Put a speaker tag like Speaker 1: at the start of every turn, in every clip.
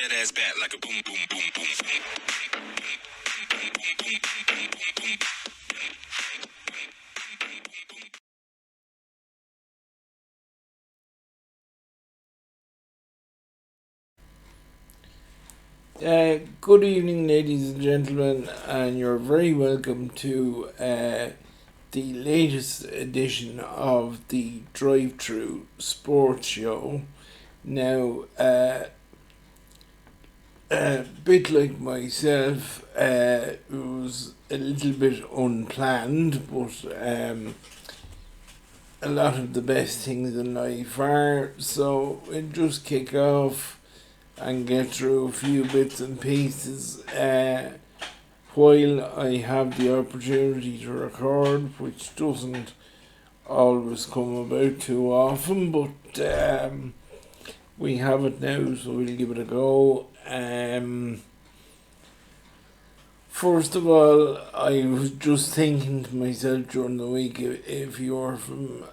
Speaker 1: that ass back like a boom, boom, boom, boom, boom.
Speaker 2: Good evening, ladies and gentlemen, and you're very welcome to the latest edition of the DriveThru Sports Show. Now, a bit like myself, it was a little bit unplanned, but a lot of the best things in life are, so we'll just kick off and get through a few bits and pieces while I have the opportunity to record, which doesn't always come about too often, but we have it now, so we'll give it a go. First of all, I was just thinking to myself during the week, if you're from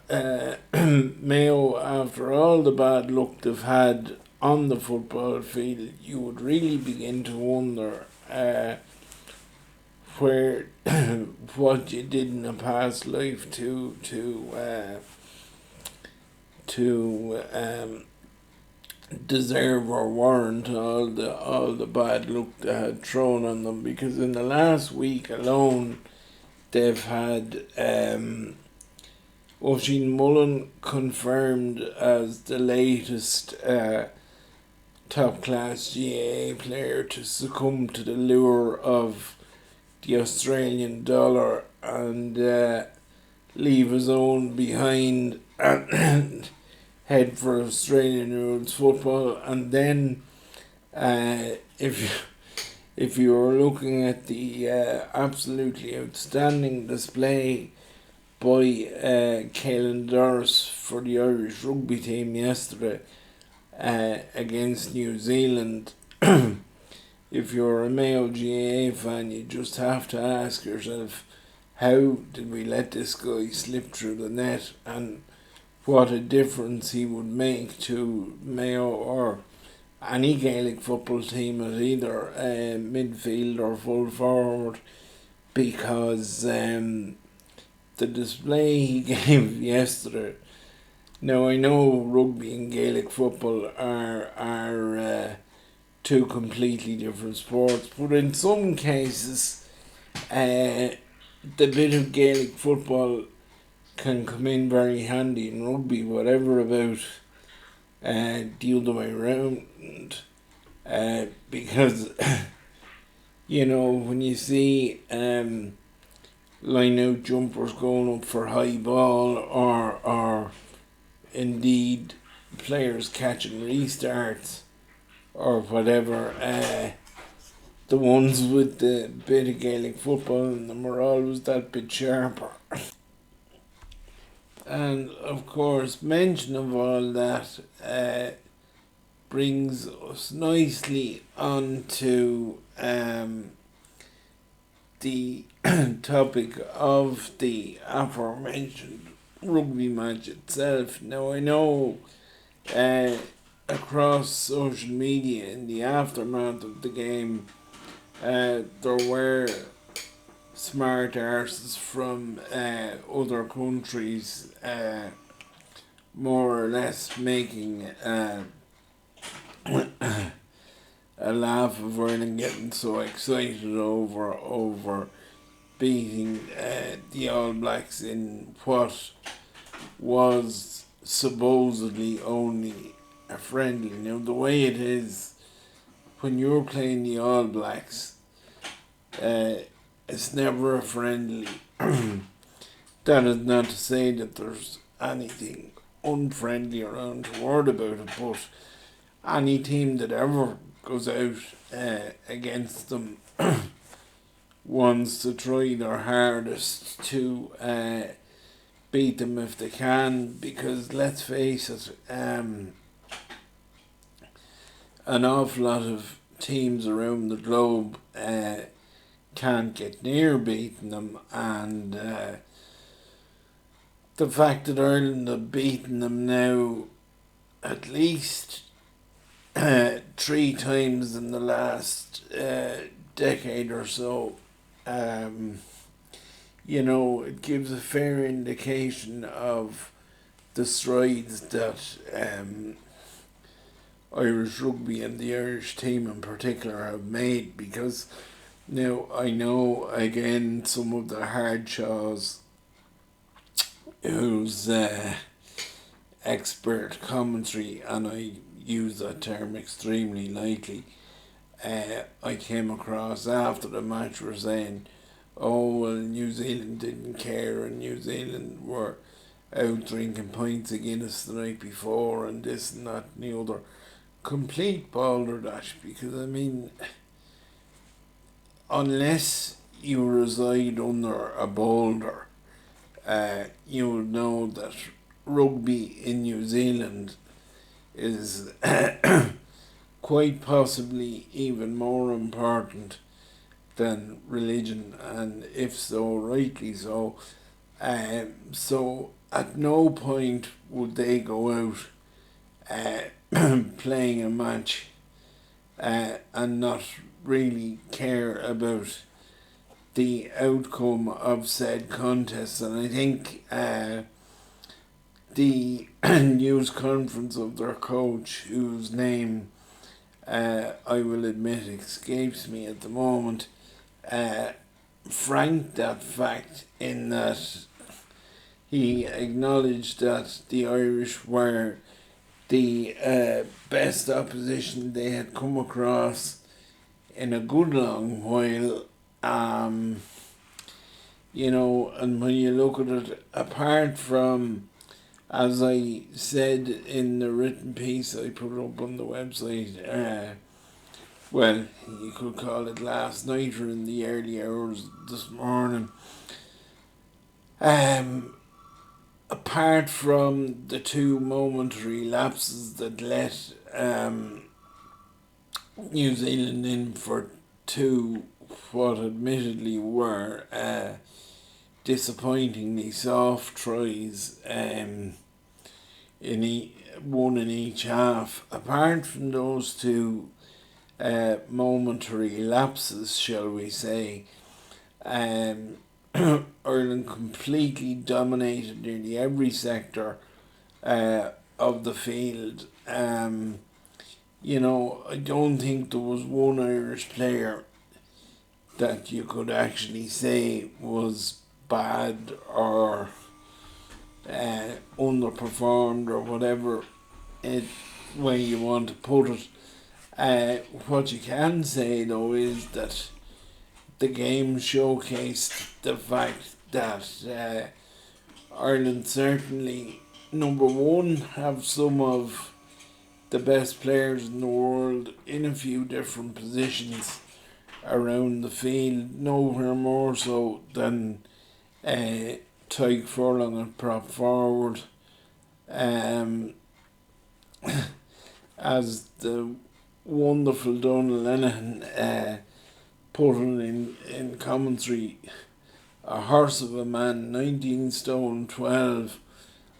Speaker 2: Mayo, after all the bad luck they've had on the football field, you would really begin to wonder where what you did in a past life to deserve or warrant all the bad luck they had thrown on them, because in the last week alone they've had Oisin Mullen confirmed as the latest top class GAA player to succumb to the lure of the Australian dollar and leave his own behind and head for Australian rules football. And then if you are looking at the absolutely outstanding display by Caelan Doris for the Irish rugby team yesterday against New Zealand, if you're a Mayo GAA fan, you just have to ask yourself, how did we let this guy slip through the net, and what a difference he would make to Mayo or any Gaelic football team at either midfield or full forward, because the display he gave yesterday. Now, I know rugby and Gaelic football are two completely different sports, but in some cases the bit of Gaelic football can come in very handy in rugby, whatever about the other way around, because you know, when you see line out jumpers going up for high ball, or indeed players catching restarts or whatever, the ones with the bit of Gaelic football in them are always that bit sharper. And of course, mention of all that brings us nicely on to the topic of the aforementioned rugby match itself. Now, I know across social media in the aftermath of the game, there were smart arses from other countries more or less making a laugh of Ireland getting so excited over beating the All Blacks in what was supposedly only a friendly. Now, the way it is, when you're playing the All Blacks, it's never a friendly. That is not to say that there's anything unfriendly or untoward about it, but any team that ever goes out against them wants to try their hardest to beat them if they can, because let's face it, an awful lot of teams around the globe can't get near beating them, and the fact that Ireland have beaten them now at least 3 times in the last decade or so. You know, it gives a fair indication of the strides that Irish rugby and the Irish team in particular have made, because now I know again some of the hardshaws whose expert commentary, and I use that term extremely lightly, I came across after the match were saying, oh well, New Zealand didn't care and New Zealand were out drinking pints of Guinness the night before and this and that and the other. Complete balderdash, because I mean, unless you reside under a boulder, you will know that rugby in New Zealand is quite possibly even more important than religion, and if so, rightly so. So at no point would they go out playing a match and not really care about the outcome of said contest. And I think the news conference of their coach, whose name I will admit escapes me at the moment, franked that fact in that he acknowledged that the Irish were the best opposition they had come across in a good long while. You know, and when you look at it, apart from, as I said in the written piece I put up on the website, well, you could call it last night or in the early hours this morning, apart from the 2 momentary lapses that let New Zealand in for 2 what admittedly were disappointingly soft tries, one in each half. Apart from those 2 momentary lapses, shall we say, Ireland completely dominated nearly every sector of the field. You know, I don't think there was one Irish player that you could actually say was bad or underperformed or whatever way you want to put it. What you can say though is that the game showcased the fact that Ireland certainly, number one, have some of the best players in the world in a few different positions around the field, nowhere more so than Tyke Furlong at prop forward, as the wonderful Donal Lenihan put it in commentary, a horse of a man, 19 stone 12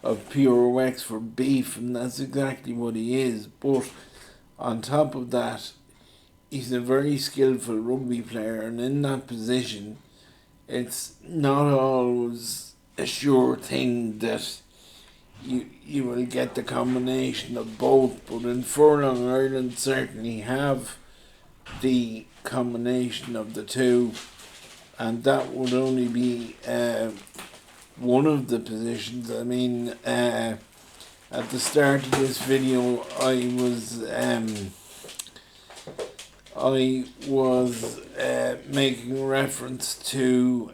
Speaker 2: of pure Wexford beef, and that's exactly what he is. But on top of that, he's a very skillful rugby player, and in that position, it's not always a sure thing that you will get the combination of both. But in Furlong, Ireland certainly have the combination of the 2, and that would only be one of the positions. I mean, at the start of this video, I was making reference to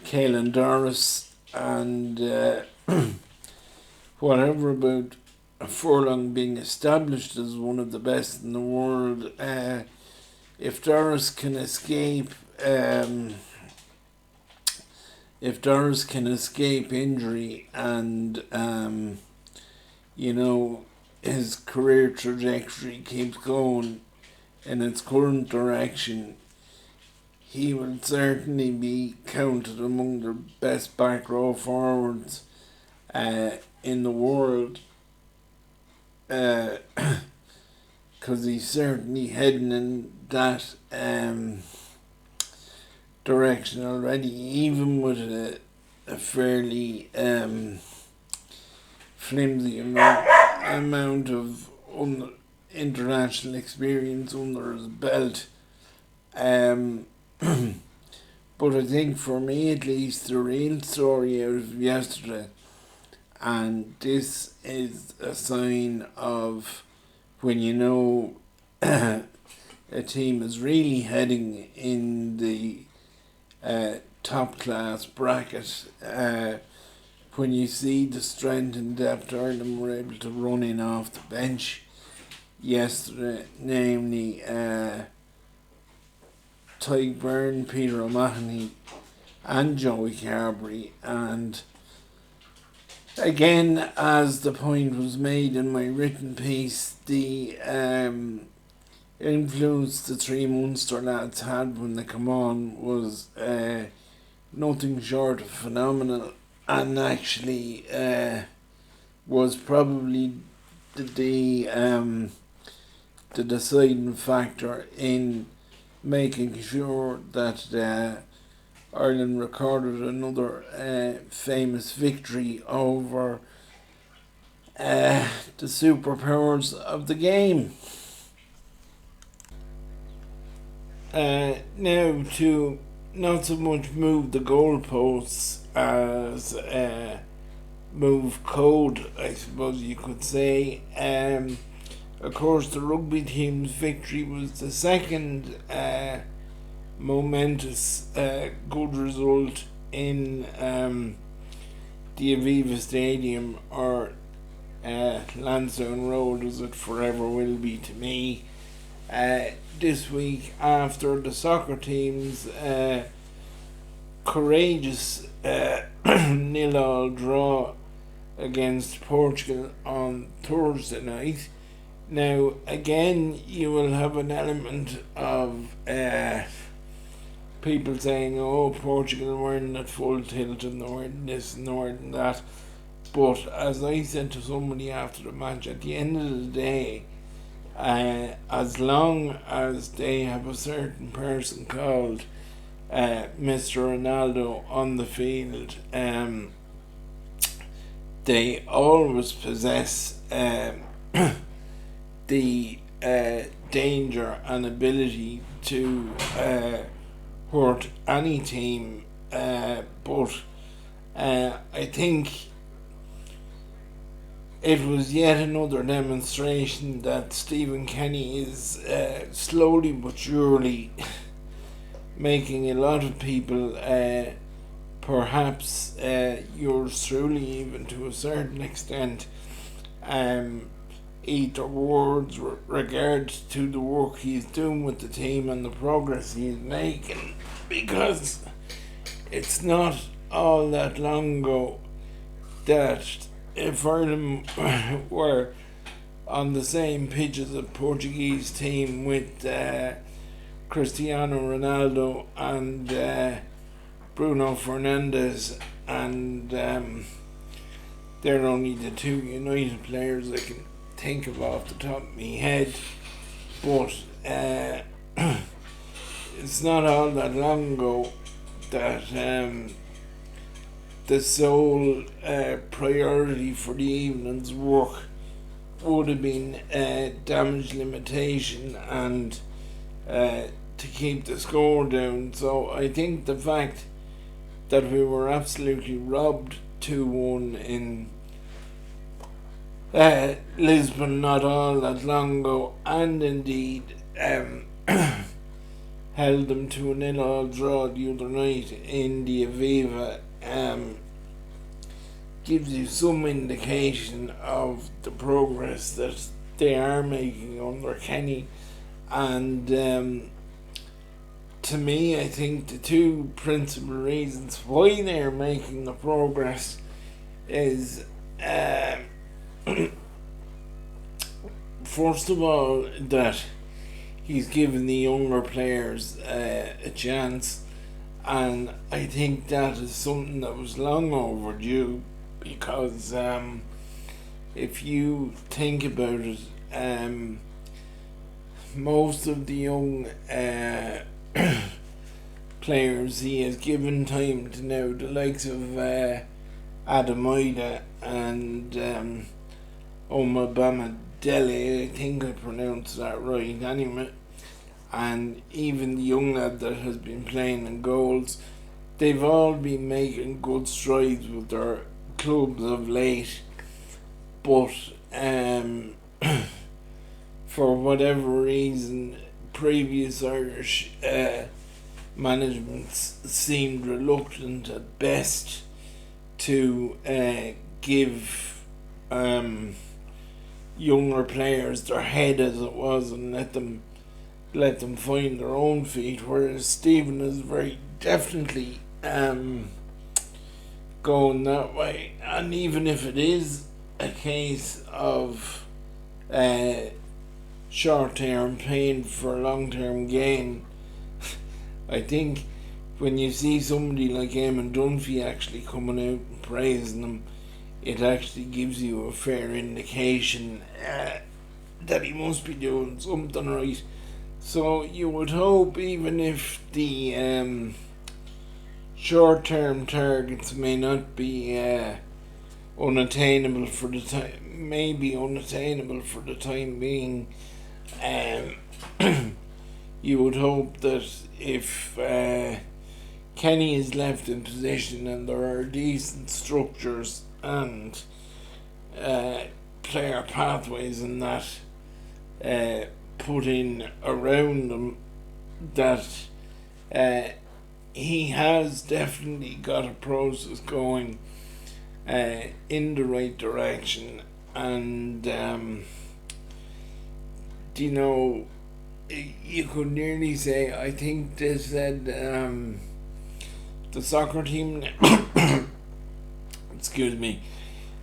Speaker 2: Caelan Doris and whatever about Furlong being established as one of the best in the world. If Doris can escape injury and you know, his career trajectory keeps going in its current direction, he will certainly be counted among the best back row forwards in the world. because he's certainly heading in that direction already, even with a fairly flimsy amount of international experience under his belt. But I think for me at least, the real story out of yesterday, and this is a sign of when you know a team is really heading in the top class bracket, when you see the strength and depth Ireland were able to run in off the bench yesterday, namely Tyke Byrne, Peter O'Mahony and Joey Carberry. And again, as the point was made in my written piece, the influence the three Munster lads had when they come on was nothing short of phenomenal, and actually was probably the deciding factor in making sure that Ireland recorded another famous victory over the superpowers of the game. Now, to not so much move the goalposts as move code, I suppose you could say. Of course, the rugby team's victory was the second momentous good result in the Aviva Stadium, or Lansdowne Road as it forever will be to me, this week, after the soccer team's courageous 0-0 draw against Portugal on Thursday night. Now, again, you will have an element of people saying, oh, Portugal weren't at full tilt and they weren't this and they weren't that. But as I said to somebody after the match, at the end of the day, as long as they have a certain person called Mr. Ronaldo on the field, they always possess the danger and ability to hurt any team, but I think it was yet another demonstration that Stephen Kenny is slowly but surely making a lot of people, perhaps yours truly even to a certain extent, eat their words with regards to the work he's doing with the team and the progress he's making, because it's not all that long ago that if Ireland were on the same pitch as a Portuguese team with Cristiano Ronaldo and Bruno Fernandes, and they're only the two United players I can think of off the top of my head, but it's not all that long ago that the sole priority for the evening's work would have been damage limitation and to keep the score down. So I think the fact that we were absolutely robbed 2-1 in Lisbon not all that long ago, and indeed held them to a 0-0 draw the other night in the Aviva, gives you some indication of the progress that they are making under Kenny. And to me, I think the two principal reasons why they're making the progress is first of all, that he's given the younger players a chance, and I think that is something that was long overdue, because if you think about it, most of the young players he has given time to now, the likes of Adam Ida and Omabama Dele, I think I pronounced that right anyway, and even the young lad that has been playing in goals, they've all been making good strides with their clubs of late, but for whatever reason, previous Irish managements seemed reluctant at best to give younger players their head, as it was, and let them find their own feet, whereas Stephen is very definitely going that way. And even if it is a case of short-term pain for long-term gain, I think when you see somebody like Eamon Dunphy actually coming out and praising them, it actually gives you a fair indication that he must be doing something right. So you would hope, even if the short-term targets may not be unattainable for the time being, you would hope that if Kenny is left in position and there are decent structures and player pathways and that put in around them, that he has definitely got a process going in the right direction. And you could nearly say, I think they said the soccer team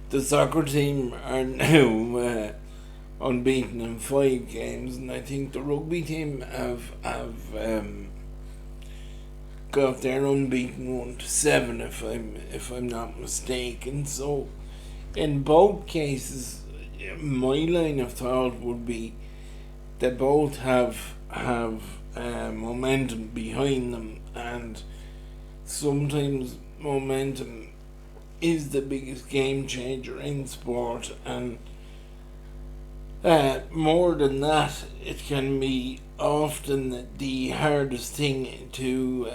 Speaker 2: the soccer team are now unbeaten in 5 games, and I think the rugby team have got their unbeaten one to 7, if I'm not mistaken. So in both cases, my line of thought would be they both have momentum behind them, and sometimes momentum is the biggest game changer in sport, and more than that, it can be often the hardest thing to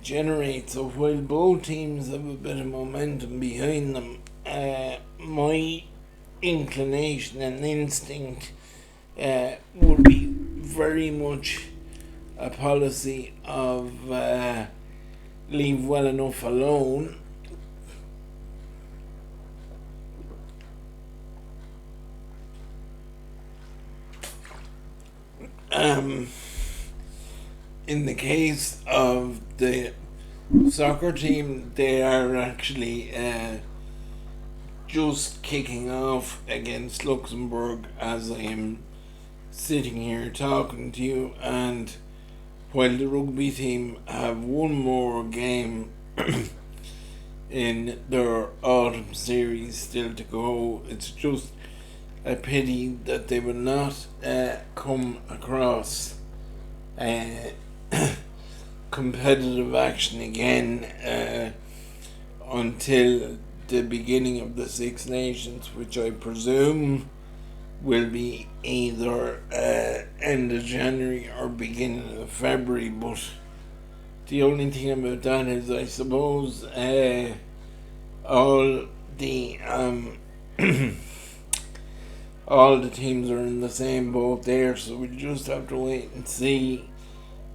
Speaker 2: generate. So while both teams have a bit of momentum behind them, my inclination and instinct would be very much a policy of leave well enough alone. In the case of the soccer team, they are actually just kicking off against Luxembourg as I am sitting here talking to you, and while the rugby team have one more game in their autumn series still to go, it's just a pity that they will not come across competitive action again until the beginning of the Six Nations, which I presume will be either end of January or beginning of February. But the only thing about that is, I suppose all the all the teams are in the same boat there, so we just have to wait and see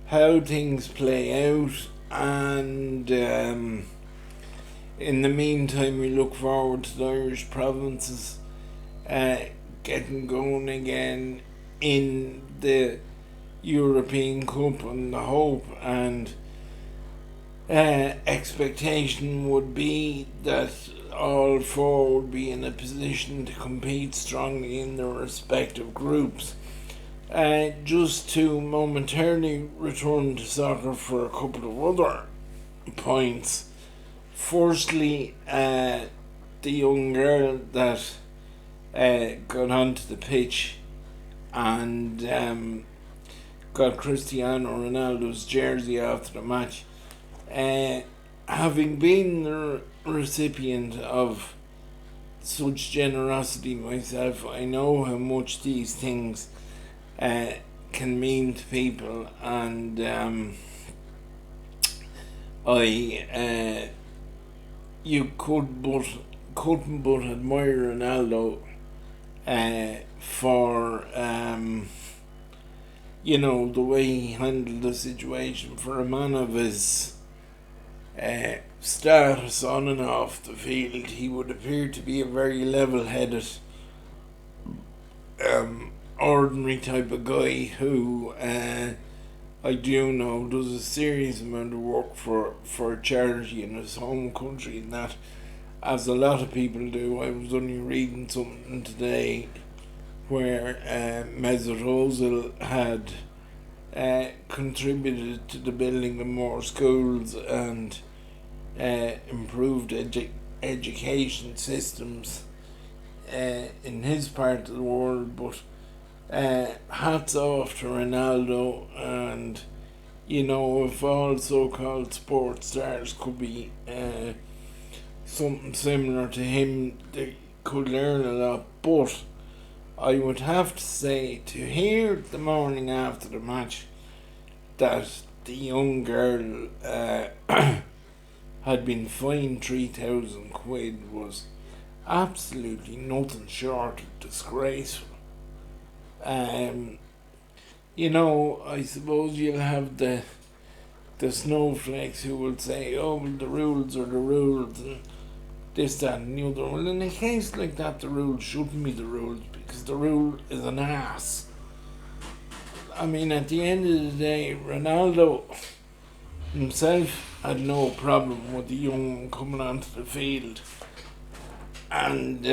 Speaker 2: how things play out, and in the meantime we look forward to the Irish provinces getting going again in the European Cup, and the hope and expectation would be that all 4 would be in a position to compete strongly in their respective groups. Just to momentarily return to soccer for a couple of other points. Firstly, the young girl that got onto the pitch and got Cristiano Ronaldo's jersey after the match. Having been the recipient of such generosity myself, I know how much these things can mean to people, and you couldn't but admire Ronaldo for the way he handled the situation. For a man of his status on and off the field, he would appear to be a very level-headed, ordinary type of guy who I do know does a serious amount of work for charity in his home country, and that, as a lot of people do. I was only reading something today where Mesut Ozil had contributed to the building of more schools and improved education systems in his part of the world. But hats off to Ronaldo, and if all so-called sports stars could be something similar to him, they could learn a lot. But I would have to say, to hear the morning after the match that the young girl had been fined £3,000 was absolutely nothing short of disgraceful. I suppose you'll have the snowflakes who will say, oh, well, the rules are the rules, and this, that, and the other. Well, in a case like that, the rules shouldn't be the rules, because the rule is an ass. I mean, at the end of the day, Ronaldo himself had no problem with the young one coming onto the field and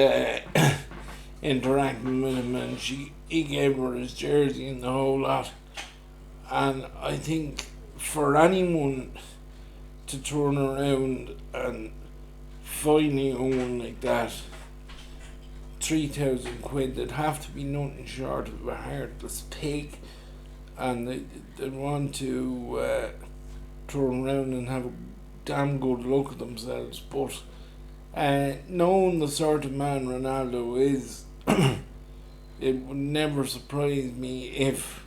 Speaker 2: interacting with him, and he gave her his jersey and the whole lot. And I think for anyone to turn around and fine a young one like that £3,000, they'd have to be nothing short of a heartless pig, and they'd want to turn around and have a damn good look at themselves. But knowing the sort of man Ronaldo is, it would never surprise me if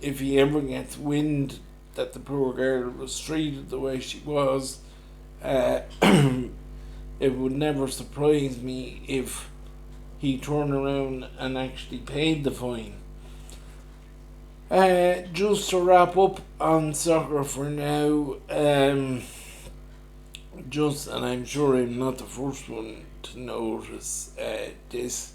Speaker 2: he ever gets wind that the poor girl was treated the way she was. It would never surprise me if he turned around and actually paid the fine. Just to wrap up on soccer for now, and I'm sure I'm not the first one to notice this.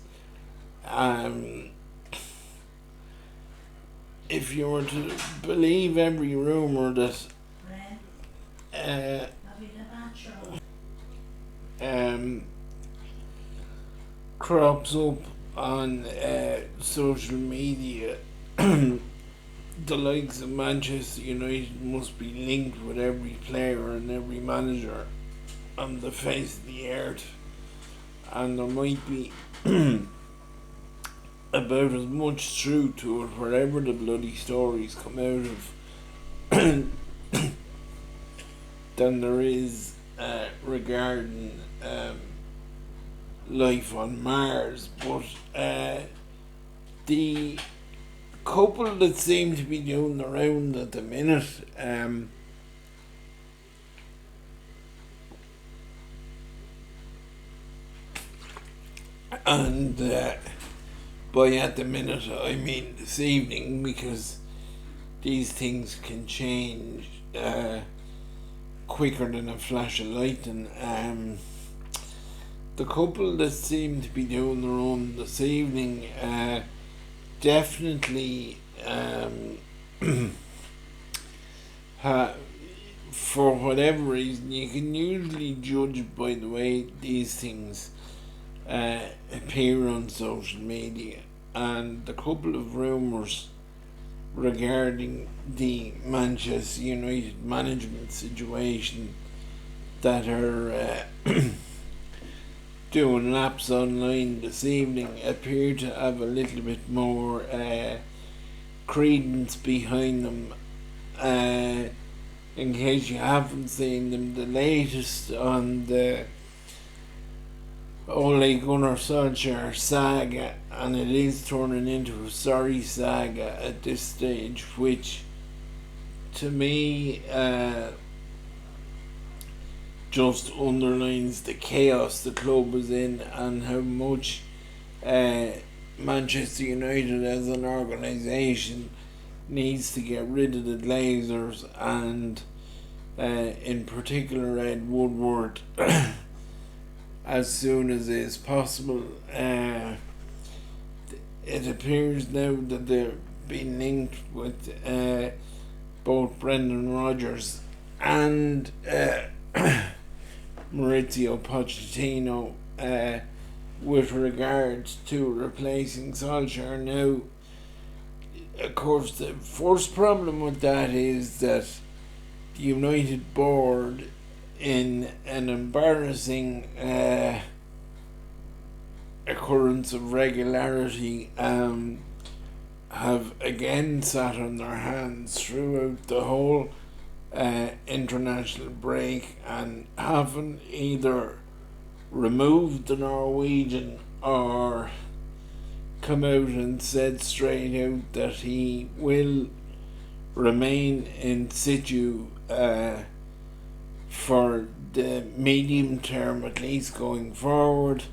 Speaker 2: If you were to believe every rumour that crops up on social media, the likes of Manchester United must be linked with every player and every manager on the face of the earth, and there might be about as much truth to it wherever the bloody stories come out of than there is regarding life on Mars. But the couple that seem to be doing the round at the minute, and by at the minute I mean this evening, because these things can change quicker than a flash of lightning. The couple that seem to be doing their own this evening definitely for whatever reason, you can usually judge by the way these things appear on social media, and the couple of rumours regarding the Manchester United management situation that are doing laps online this evening appear to have a little bit more credence behind them. In case you haven't seen them, the latest on the Ole Gunnar Solskjaer saga, and it is turning into a sorry saga at this stage, which to me just underlines the chaos the club is in and how much Manchester United as an organisation needs to get rid of the Glazers and in particular Ed Woodward as soon as is possible. It appears now that they're being linked with both Brendan Rodgers and Maurizio Pochettino with regards to replacing Solskjaer. Now, of course, the first problem with that is that the United board, in an embarrassing occurrence of regularity, have again sat on their hands throughout the whole international break and haven't either removed the Norwegian or come out and said straight out that he will remain in situ for the medium term, at least going forward.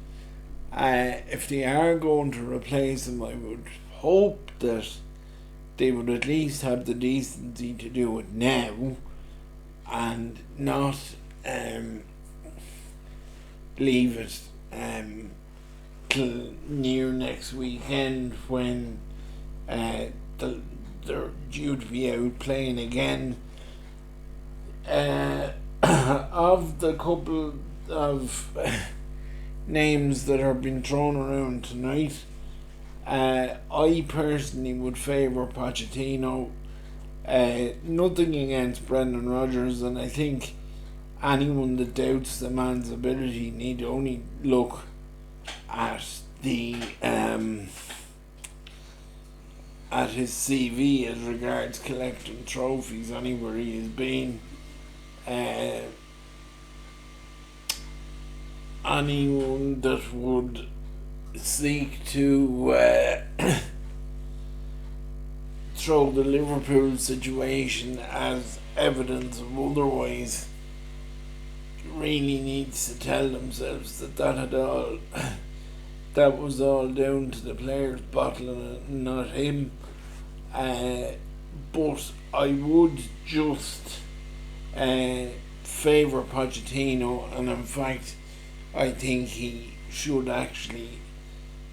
Speaker 2: If they are going to replace him, I would hope that they would at least have the decency to do it now and not leave it till near next weekend when they're due to be out playing again. Of the couple of names that have been thrown around tonight, I personally would favour Pochettino. Nothing against Brendan Rodgers, and I think anyone that doubts the man's ability need only look at the at his CV as regards collecting trophies anywhere he has been. Anyone that would seek to throw the Liverpool situation as evidence of otherwise really needs to tell themselves that was all down to the players bottling it, not him. But I would just favour Pochettino, and in fact I think he should actually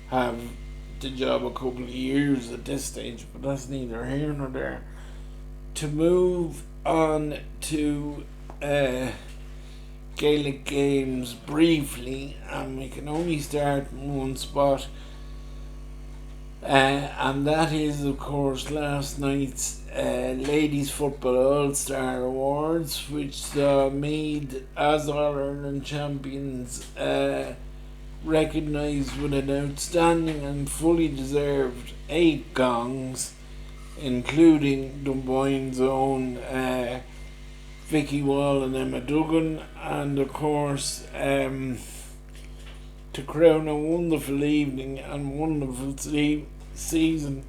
Speaker 2: have the job a couple of years at this stage, but that's neither here nor there. To move on to Gaelic games briefly, and we can only start in one spot, and that is of course last night's Ladies Football All-Star Awards, which saw Meath as All-Ireland champions recognised with an outstanding and fully deserved 8 gongs, including Dunboyne's own Vicky Wall and Emma Duggan, and of course to crown a wonderful evening and wonderful season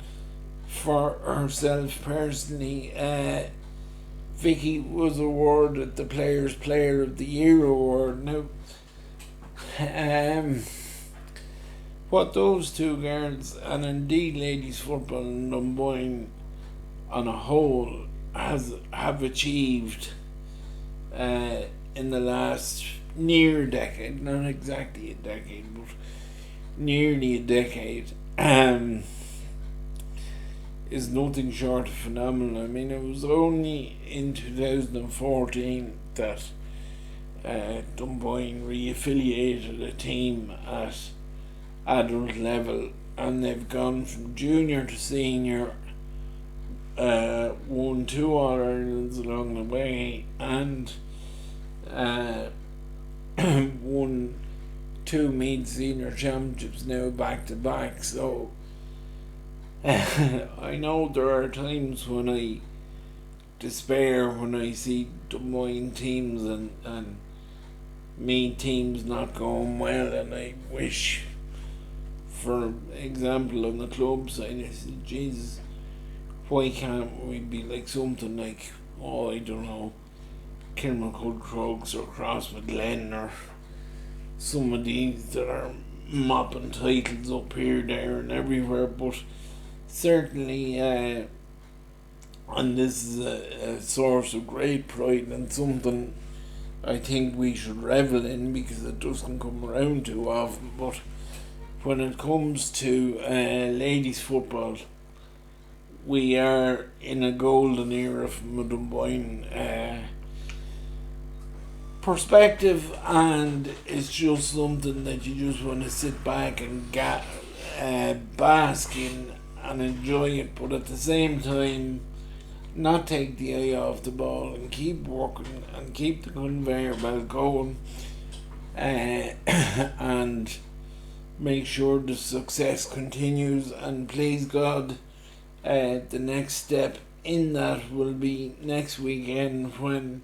Speaker 2: for herself personally, Vicky was awarded the Players Player of the Year award. Now, what those two girls, and indeed ladies football in Dunboyne on a whole, have achieved in the last near decade, not exactly a decade, but nearly a decade, is nothing short of phenomenal. I mean, it was only in 2014 that Dunboyne re-affiliated a team at adult level, and they've gone from junior to senior, won 2 All-Irelands along the way, and won two Meath Senior Championships now back to back, so I know there are times when I despair when I see Moyne teams and Meath teams not going well, and I wish, for example, on the club side, I said, Jesus, why can't we be like something like, oh, I don't know, Kilmacud Crooks or Crosswood Glen or some of these that are mopping titles up here, there and everywhere, but certainly and this is a source of great pride and something I think we should revel in because it doesn't come around too often. But when it comes to ladies football, we are in a golden era from a Dunboyne perspective, and it's just something that you just want to sit back and bask in and enjoy it, but at the same time not take the eye off the ball and keep working and keep the conveyor belt going and make sure the success continues. And please God, the next step in that will be next weekend when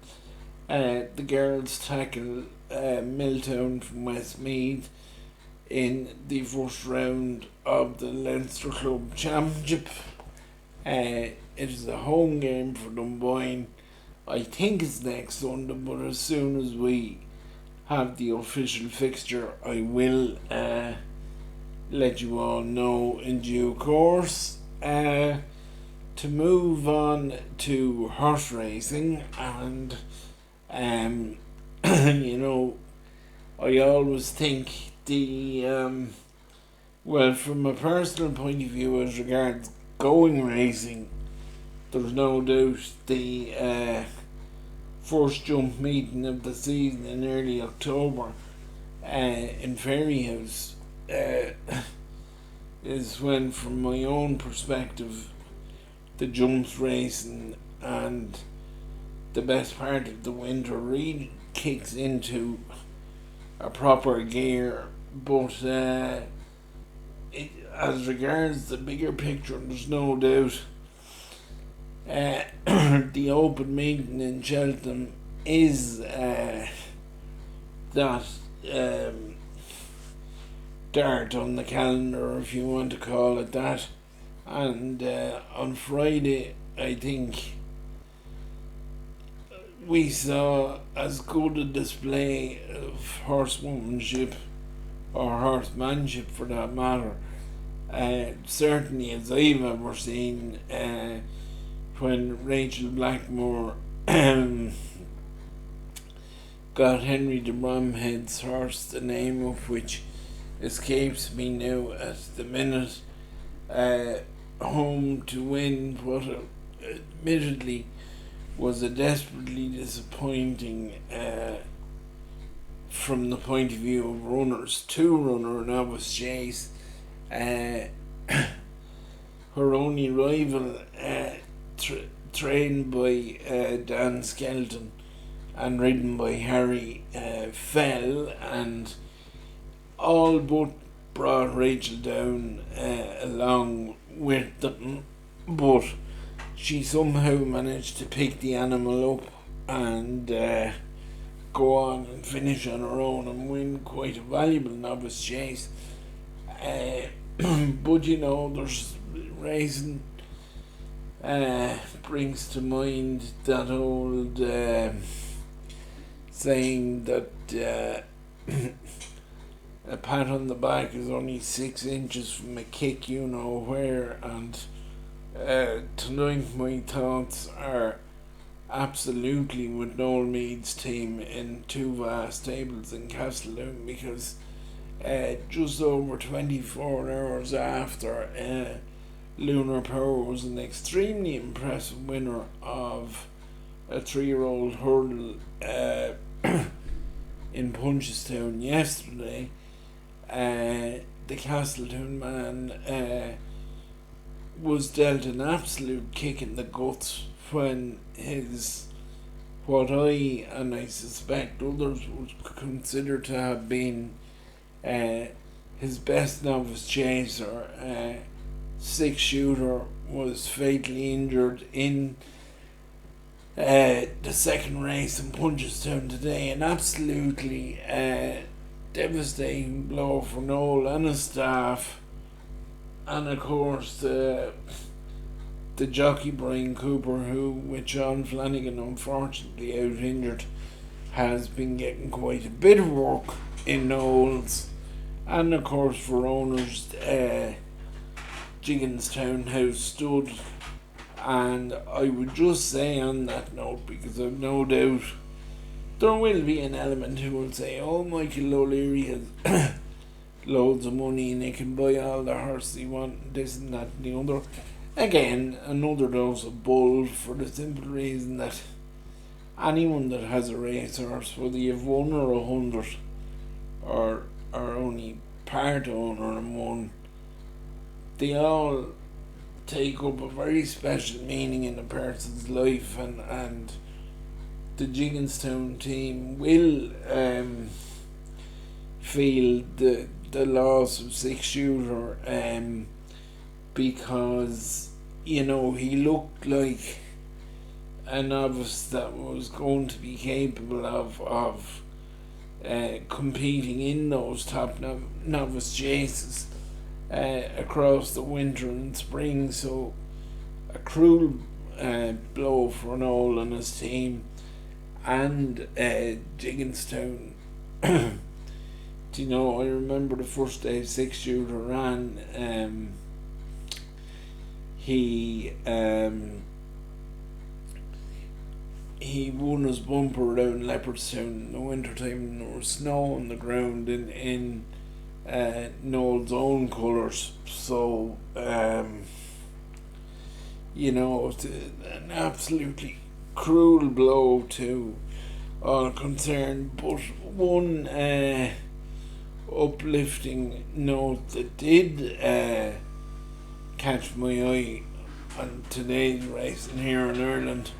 Speaker 2: the girls tackle Milltown from Westmeath in the first round of the Leinster Club Championship. It is a home game for Dunboyne. I think it's next Sunday, but as soon as we have the official fixture, I will let you all know in due course. To move on to horse racing, and you know, I always think well, from a personal point of view as regards going racing, there's no doubt the first jump meeting of the season in early October in Ferryhouse is when, from my own perspective, the jumps racing and the best part of the winter really kicks into a proper gear. But as regards the bigger picture, there's no doubt the open meeting in Cheltenham is that dart on the calendar, if you want to call it that. And on Friday, I think we saw as good a display of horsewomanship, or horsemanship for that matter, certainly as I've ever seen, when Rachel Blackmore got Henry de Bromhead's horse, the name of which escapes me now at the minute, home to win what admittedly was a desperately disappointing from the point of view of runners, two-runner novice chase. Her only rival, trained by Dan Skelton and ridden by Harry, fell and all but brought Rachel down along with them, but she somehow managed to pick the animal up and go on and finish on her own and win quite a valuable novice chase. But you know, there's racing brings to mind that old saying that a pat on the back is only 6 inches from a kick you know where. And tonight my thoughts are absolutely with Noel Meade's team in two vast tables in Castletown, because just over 24 hours after, Lunar Power was an extremely impressive winner of a 3-year-old hurdle in Punchestown yesterday. The Castletown man was dealt an absolute kick in the guts when his, what I and I suspect others would consider to have been his best novice chaser, 6-shooter, was fatally injured in the second race in Punchestown today. An absolutely devastating blow for Noel and his staff, and of course the jockey Brian Cooper, who with John Flanagan unfortunately out injured, has been getting quite a bit of work in Knowles, and of course for owners Gigginstown House Stud. And I would just say on that note, because I've no doubt there will be an element who will say, oh, Michael O'Leary has loads of money and he can buy all the horses he wants, this and that and the other. Again, another dose of bull, for the simple reason that anyone that has a racehorse, whether you've one or 100, or only part owner in one, they all take up a very special meaning in a person's life, and the Gigginstown team will feel the loss of 6-shooter, because he looked like a novice that was going to be capable of competing in those top novice chases across the winter and spring. So a cruel blow for Noel and his team, and Gigginstown. I remember the first day 6-shooter ran, he won his bumper down Leopardstown in the winter time, and there was snow on the ground in Noel's own colours. So it's an absolutely cruel blow to all concerned. But one uplifting note that did catch my eye on today's racing here in Ireland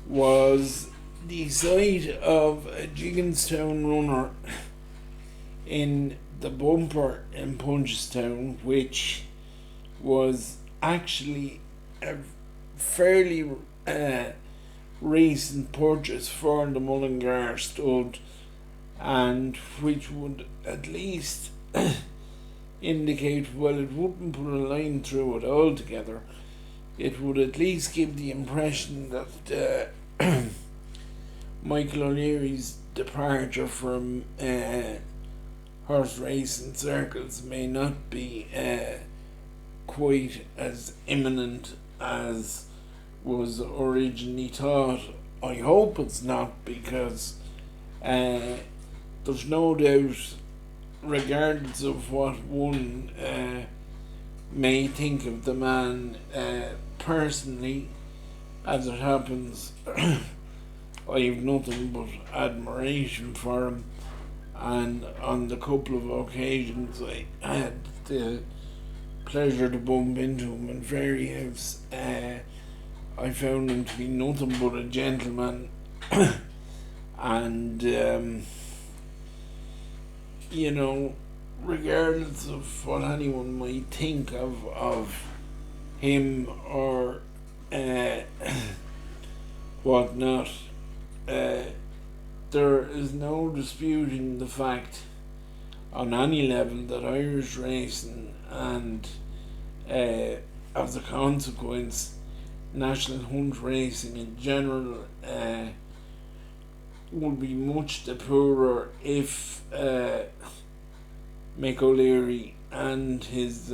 Speaker 2: was the sight of a Gigginstown runner in the bumper in Punchestown, which was actually a fairly recent purchase for the Mullingar stud, and which would at least indicate, well, it wouldn't put a line through it altogether, it would at least give the impression that Michael O'Leary's departure from horse racing circles may not be quite as imminent as was originally thought. I hope it's not, because there's no doubt, regardless of what one may think of the man personally, as it happens, I have nothing but admiration for him, and on the couple of occasions I had the pleasure to bump into him in Ferryhouse, I found him to be nothing but a gentleman. And regardless of what anyone might think of him or whatnot, there is no disputing the fact on any level that Irish racing, and as a consequence national hunt racing in general, would be much the poorer if Mick O'Leary and his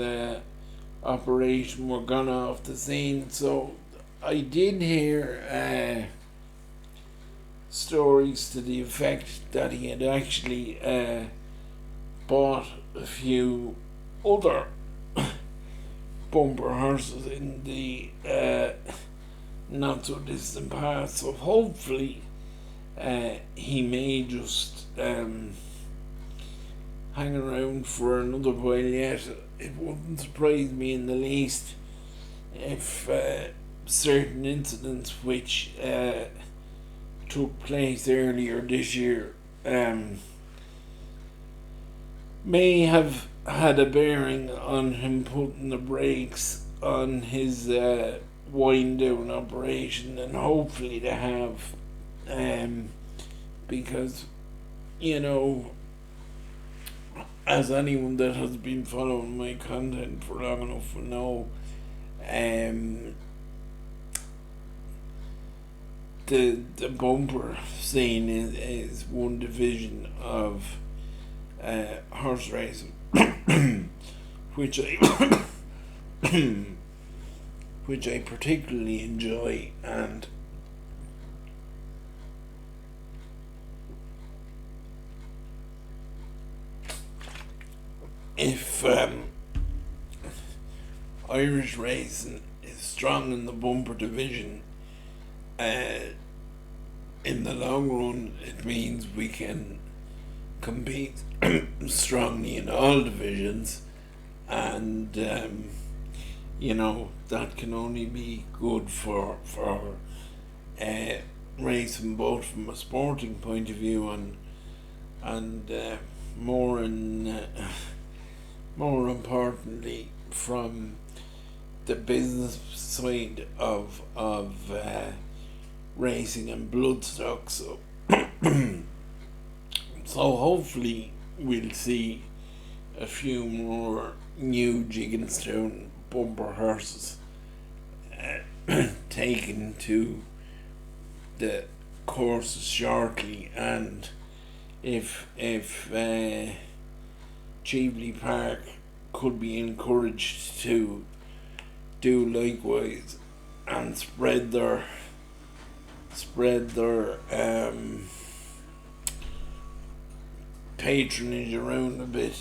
Speaker 2: operation were gone off the scene. So I did hear stories to the effect that he had actually bought a few other bumper horses in the not so distant past. So hopefully he may just hang around for another while yet. It wouldn't surprise me in the least if certain incidents which took place earlier this year may have had a bearing on him putting the brakes on his wind down operation, and hopefully they have, because, you know, as anyone that has been following my content for long enough will know, the bumper scene is one division of horse racing, which I which I particularly enjoy, and if Irish racing is strong in the bumper division, in the long run it means we can compete strongly in all divisions, and you know, that can only be good for racing, both from a sporting point of view and more importantly from the business side of racing and bloodstock. So so hopefully we'll see a few more new Jigginstown bumper horses taken to the courses shortly, and if Cheveley Park could be encouraged to do likewise and spread their patronage around a bit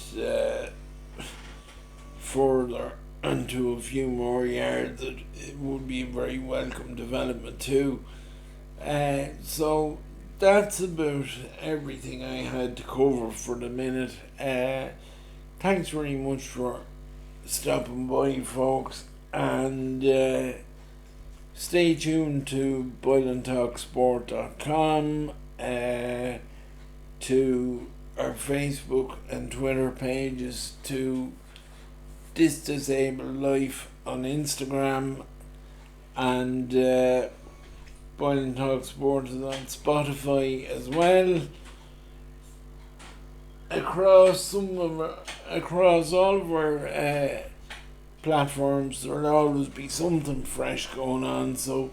Speaker 2: further into a few more yards, it would be a very welcome development too. So that's about everything I had to cover for the minute. Thanks very much for stopping by, folks, and stay tuned to BoylanTalkSport.com, to our Facebook and Twitter pages, to This Disabled Life on Instagram, and Boylan Talk Sport is on Spotify as well. Across all of our platforms, there'll always be something fresh going on, so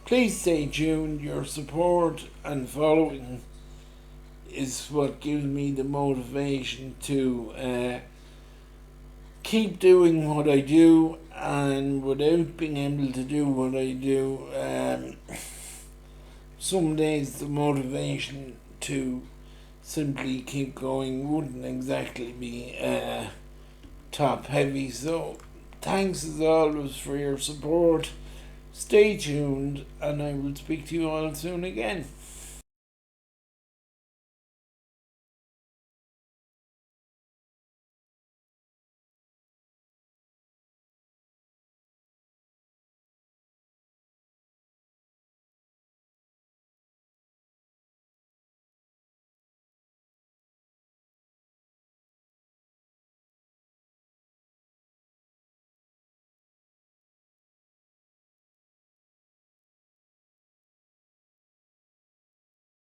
Speaker 2: please stay tuned. Your support and following is what gives me the motivation to keep doing what I do, and without being able to do what I do, some days the motivation to simply keep going wouldn't exactly be top heavy. So thanks as always for your support. Stay tuned, and I will speak to you all soon again.